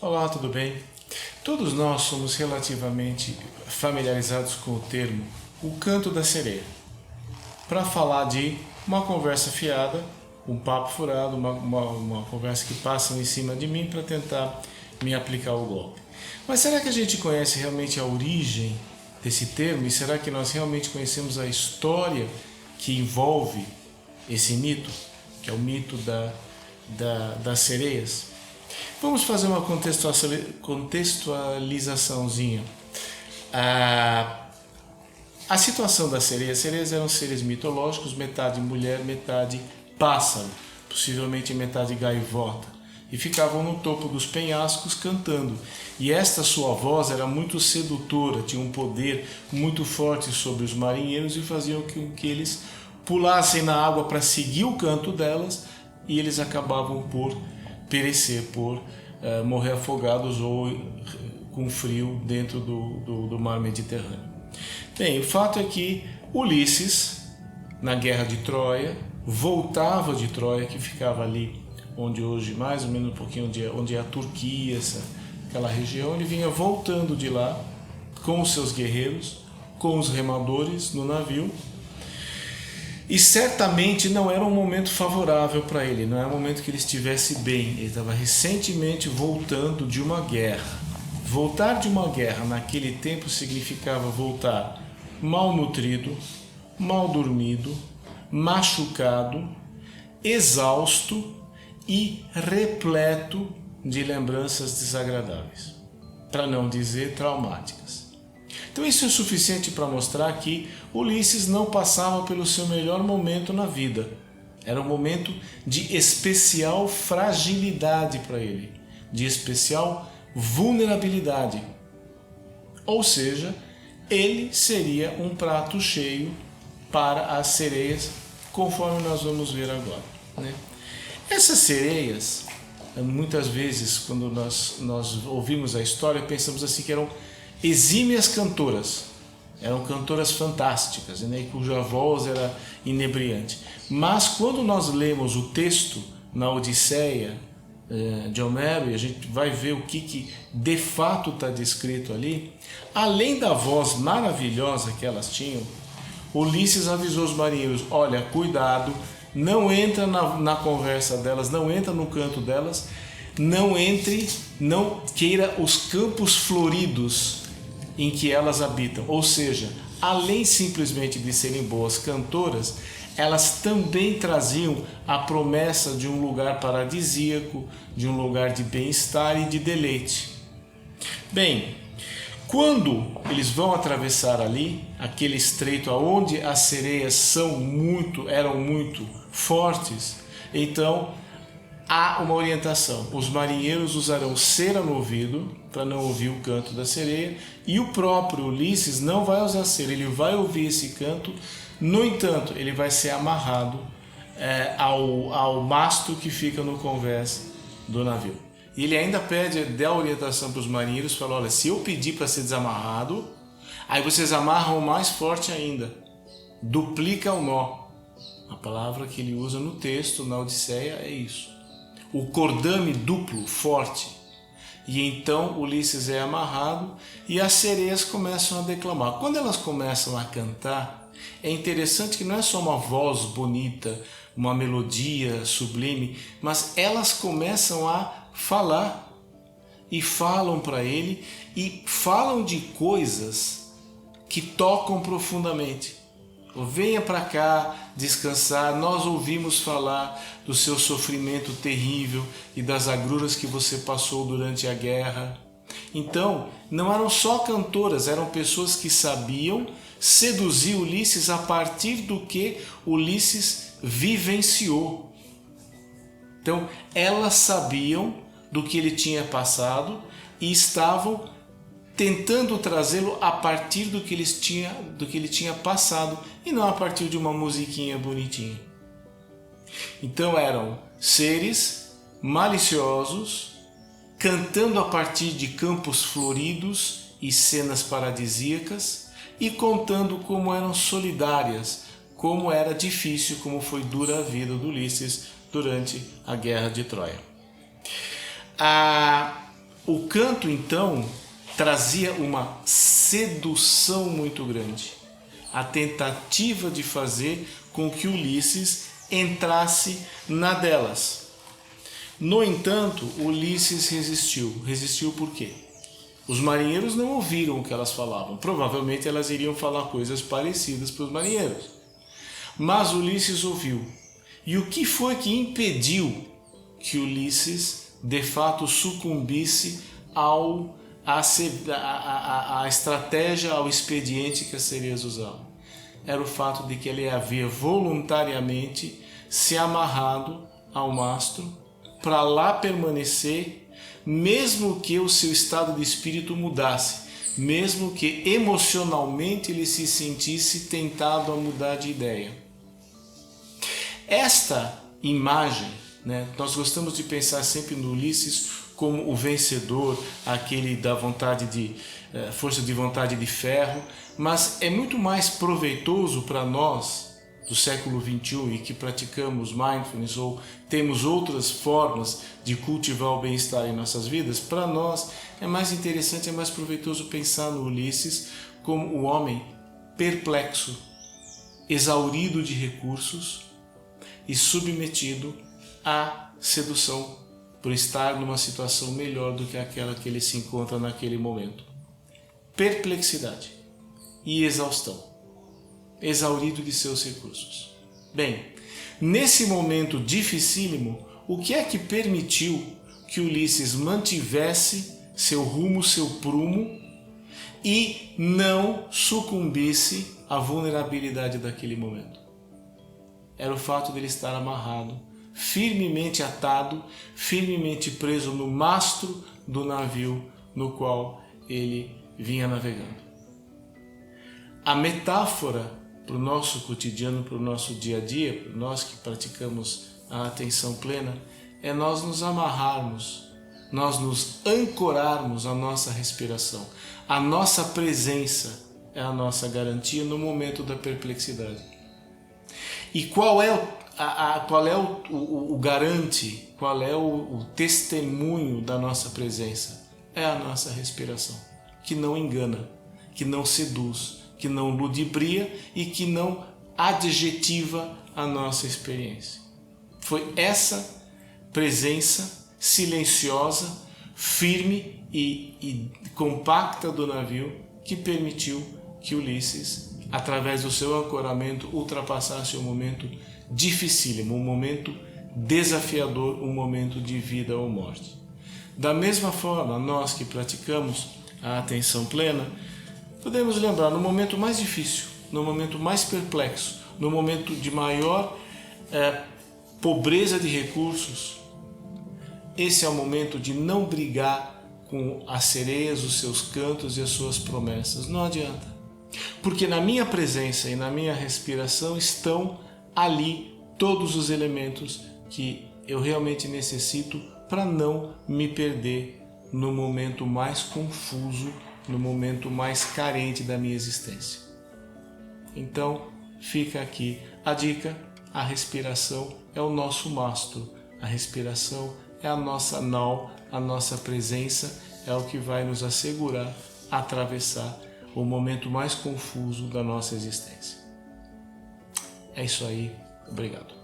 Olá, tudo bem? Todos nós somos relativamente familiarizados com o termo o canto da sereia, para falar de uma conversa fiada, um papo furado, uma conversa que passa em cima de mim para tentar me aplicar o golpe. Mas será que a gente conhece realmente a origem desse termo? E será que nós realmente conhecemos a história que envolve esse mito, que é o mito das sereias? Vamos fazer uma contextualizaçãozinha. A situação das sereias. As sereias eram seres mitológicos, metade mulher, metade pássaro, possivelmente metade gaivota, e ficavam no topo dos penhascos cantando. E esta sua voz era muito sedutora, tinha um poder muito forte sobre os marinheiros e faziam com que eles pulassem na água para seguir o canto delas, e eles acabavam por perecer, por morrer afogados ou com frio dentro do mar Mediterrâneo. Bem, o fato é que Ulisses, na guerra de Troia, voltava de Troia, que ficava ali onde hoje, mais ou menos um pouquinho onde é a Turquia, aquela região. Ele vinha voltando de lá com os seus guerreiros, com os remadores no navio. E certamente não era um momento favorável para ele, não era um momento que ele estivesse bem. Ele estava recentemente voltando de uma guerra. Voltar de uma guerra naquele tempo significava voltar malnutrido, mal dormido, machucado, exausto e repleto de lembranças desagradáveis, para não dizer traumáticas. Então isso é suficiente para mostrar que Ulisses não passava pelo seu melhor momento na vida. Era um momento de especial fragilidade para ele, de especial vulnerabilidade. Ou seja, ele seria um prato cheio para as sereias, conforme nós vamos ver agora, né? Essas sereias, muitas vezes, quando nós ouvimos a história, pensamos assim que eram exímias cantoras, eram cantoras fantásticas, né, cuja voz era inebriante. Mas quando nós lemos o texto na Odisseia de Homero, e a gente vai ver o que de fato está descrito ali, além da voz maravilhosa que elas tinham, Ulisses avisou os marinheiros: olha, cuidado, não entra na conversa delas, não entra no canto delas, não queira os campos floridos em que elas habitam. Ou seja, além simplesmente de serem boas cantoras, elas também traziam a promessa de um lugar paradisíaco, de um lugar de bem-estar e de deleite. Bem, quando eles vão atravessar ali, aquele estreito onde as sereias eram muito fortes, então há uma orientação: os marinheiros usarão cera no ouvido para não ouvir o canto da sereia, e o próprio Ulisses não vai usar cera, ele vai ouvir esse canto. No entanto, ele vai ser amarrado ao mastro que fica no convés do navio. E ele ainda dá orientação para os marinheiros, fala: olha, se eu pedir para ser desamarrado, aí vocês amarram mais forte ainda, duplica o nó. A palavra que ele usa no texto, na Odisseia, é isso: o cordame duplo, forte. E então Ulisses é amarrado e as sereias começam a declamar. Quando elas começam a cantar, é interessante que não é só uma voz bonita, uma melodia sublime, mas elas começam a falar, e falam para ele, e falam de coisas que tocam profundamente. Venha para cá descansar, nós ouvimos falar do seu sofrimento terrível e das agruras que você passou durante a guerra. Então, não eram só cantoras, eram pessoas que sabiam seduzir Ulisses a partir do que Ulisses vivenciou. Então, elas sabiam do que ele tinha passado e estavam tentando trazê-lo a partir do que ele tinha passado, e não a partir de uma musiquinha bonitinha. Então eram seres maliciosos, cantando a partir de campos floridos e cenas paradisíacas, e contando como eram solidárias, como era difícil, como foi dura a vida do Ulisses durante a guerra de Troia. O canto, então, trazia uma sedução muito grande. A tentativa de fazer com que Ulisses entrasse na delas. No entanto, Ulisses resistiu. Resistiu por quê? Os marinheiros não ouviram o que elas falavam. Provavelmente elas iriam falar coisas parecidas para os marinheiros. Mas Ulisses ouviu. E o que foi que impediu que Ulisses de fato sucumbisse à estratégia, ao expediente que as sereias usavam? Era o fato de que ele havia voluntariamente se amarrado ao mastro para lá permanecer, mesmo que o seu estado de espírito mudasse, mesmo que emocionalmente ele se sentisse tentado a mudar de ideia. Esta imagem, nós gostamos de pensar sempre no Ulisses como o vencedor, aquele da vontade de força de vontade de ferro, mas é muito mais proveitoso para nós do século XXI e que praticamos mindfulness ou temos outras formas de cultivar o bem-estar em nossas vidas. Para nós é mais interessante, é mais proveitoso pensar no Ulisses como o homem perplexo, exaurido de recursos e submetido à sedução por estar numa situação melhor do que aquela que ele se encontra naquele momento. Perplexidade e exaustão, exaurido de seus recursos. Bem, nesse momento dificílimo, o que é que permitiu que Ulisses mantivesse seu rumo, seu prumo e não sucumbisse à vulnerabilidade daquele momento? Era o fato de ele estar amarrado, firmemente atado, firmemente preso no mastro do navio no qual ele vinha navegando. A metáfora para o nosso cotidiano, para o nosso dia a dia, para nós que praticamos a atenção plena, é nós nos amarrarmos, nós nos ancorarmos à nossa respiração. A nossa presença é a nossa garantia no momento da perplexidade. E qual é o garante, qual é o testemunho da nossa presença? É a nossa respiração, que não engana, que não seduz, que não ludibria e que não adjetiva a nossa experiência. Foi essa presença silenciosa, firme e compacta do navio que permitiu que Ulisses, através do seu ancoramento, ultrapassasse um momento dificílimo, um momento desafiador, um momento de vida ou morte. Da mesma forma, nós que praticamos a atenção plena, podemos lembrar, no momento mais difícil, no momento mais perplexo, no momento de maior pobreza de recursos, esse é o momento de não brigar com as sereias, os seus cantos e as suas promessas. Não adianta. Porque na minha presença e na minha respiração estão ali todos os elementos que eu realmente necessito para não me perder no momento mais confuso, no momento mais carente da minha existência. Então, fica aqui a dica: a respiração é o nosso mastro, a respiração é a nossa nau, a nossa presença é o que vai nos assegurar atravessar o momento mais confuso da nossa existência. É isso aí, obrigado.